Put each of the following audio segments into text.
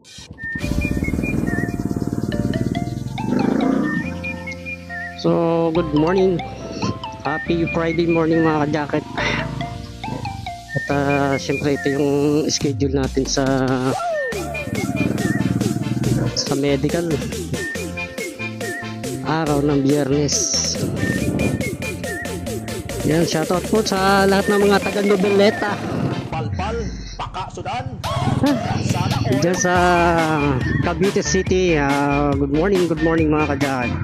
So, good morning. Happy Friday morning mga ka-jacket. At syempre ito yung schedule natin sa medical. Araw ng Biyernes. Yan, shoutout po sa lahat ng mga taga Noveleta. Palpal, Paka, Sudan. Diyan sa Cavite City. Good morning mga ka-jacket.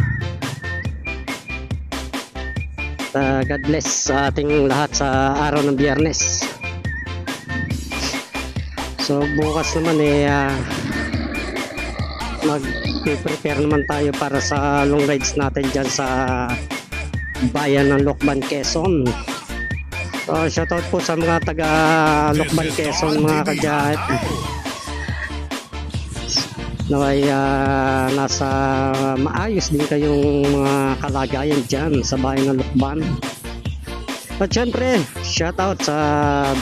God bless sa ating lahat sa araw ng Biyernes. So bukas naman mag-prepare naman tayo para sa long rides natin dyan sa bayan ng Lokban, Quezon. So shoutout po sa mga taga Lokban, Quezon mga ka-jacket. Naway nasa maayos din kayong mga kalagayan dyan sa bayan ng Lokban. At syempre, shoutout sa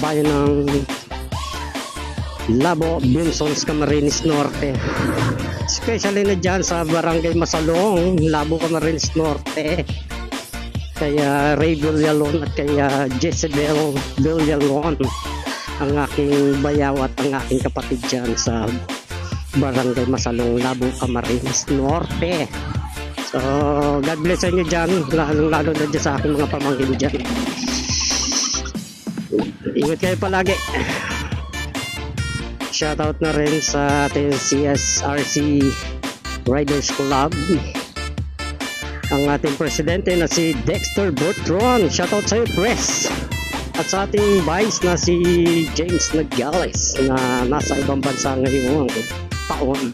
bayan ng Labo, Bunsons, Camarines Norte. Especially na dyan sa Barangay Masalong, Labo, Camarines Norte. Kaya Ray Villalon at kaya Jezebel Villalon, ang aking bayaw at ang aking kapatid dyan sa Barangay Masalong, Labo, Camarines Norte. So, God bless sa inyo dyan, lalo na dyan sa aking mga pamangkin dyan. Ingat kayo palagi. Shoutout na rin sa ating CSRC Riders Club, ang ating presidente na si Dexter Bertron. Shoutout sa iyo, Press. At sa ating vice na si James Nagales na nasa ibang bansa ngayong taon.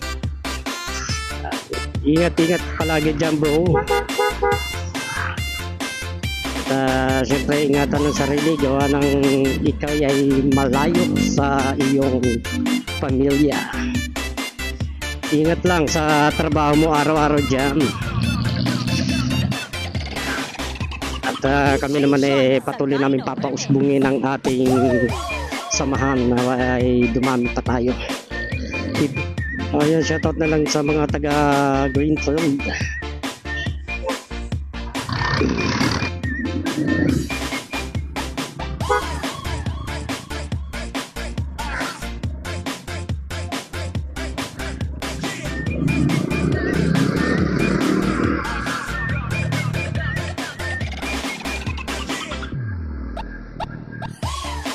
Ingat palagi dyan, bro. At syempre ingatan ng sarili, gawa ng ikaw ay malayo sa iyong pamilya. Ingat lang sa trabaho mo araw-araw dyan. At kami naman patuloy namin papausbungin ang ating samahan na ay dumami pa tayo. Ayan, shoutout na lang sa mga taga Greenfield.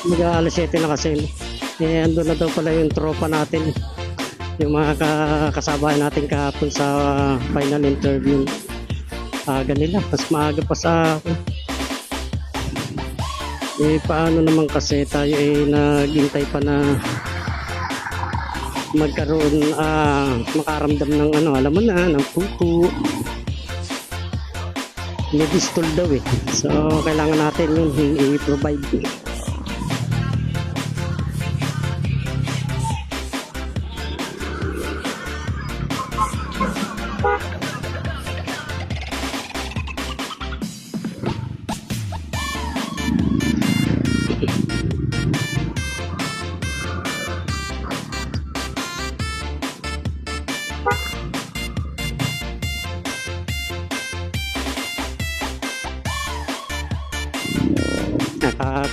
Mag-alas 7 na kasi. Ando na daw pala yung tropa natin, yung mga kasabay natin kahapon sa final interview. Ganila, mas maaga pa sa ako. Paano naman kasi tayo naghintay pa na magkaroon, makaramdam ng alam mo na, ng pupo. May distol daw so kailangan natin yung i-provide.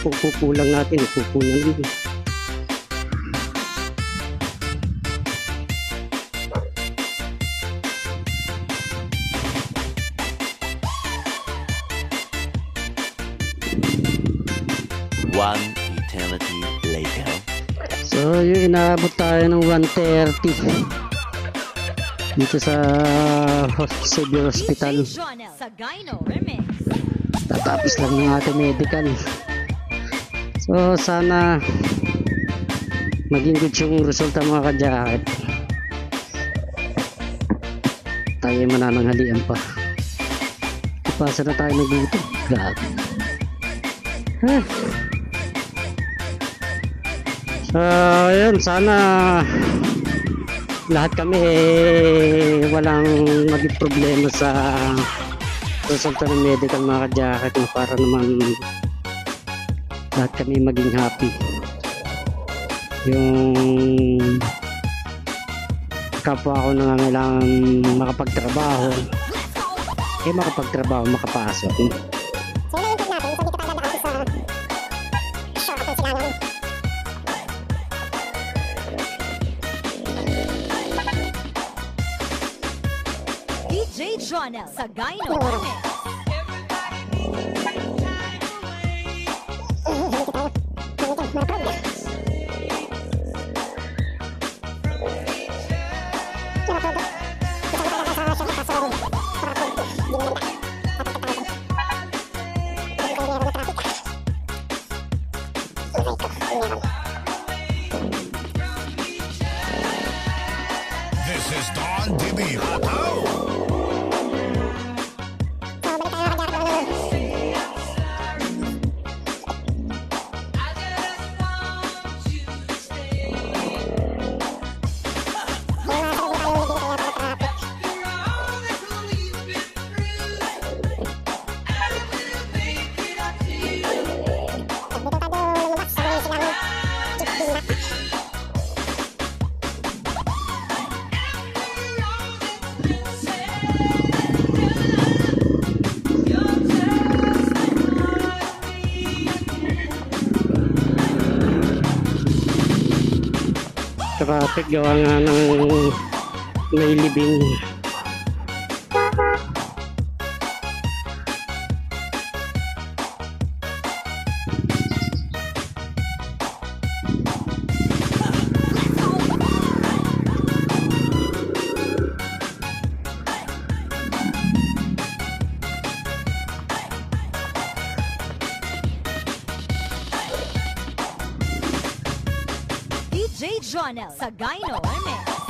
Pupo lang natin, pupo na lang. One eternity later. So yung inaabot tayo ng 1:30 dito sa Xavier Hospital. Tatapos lang ng ating medical. So sana maging good yung resulta mga ka-jacket. Tayo manananghalian pa. Ipasa na tayo ng gutom. Grabe. So yun, sana lahat kami walang maging problema sa resulta ng medical mga ka-jacket, para naman lahat kami maging happy. Yung kapwa ako nangangailangan makapagtrabaho, makapagtrabaho, makapasok. So yun yung natin, so dito tayo dadaan sa shop ng silangan. DJ Jonel sa Gyno Mix. This is Don Dibi Hataw. Traffic gawa nga ng may libing. DJ Jonel sa Gyno Mix.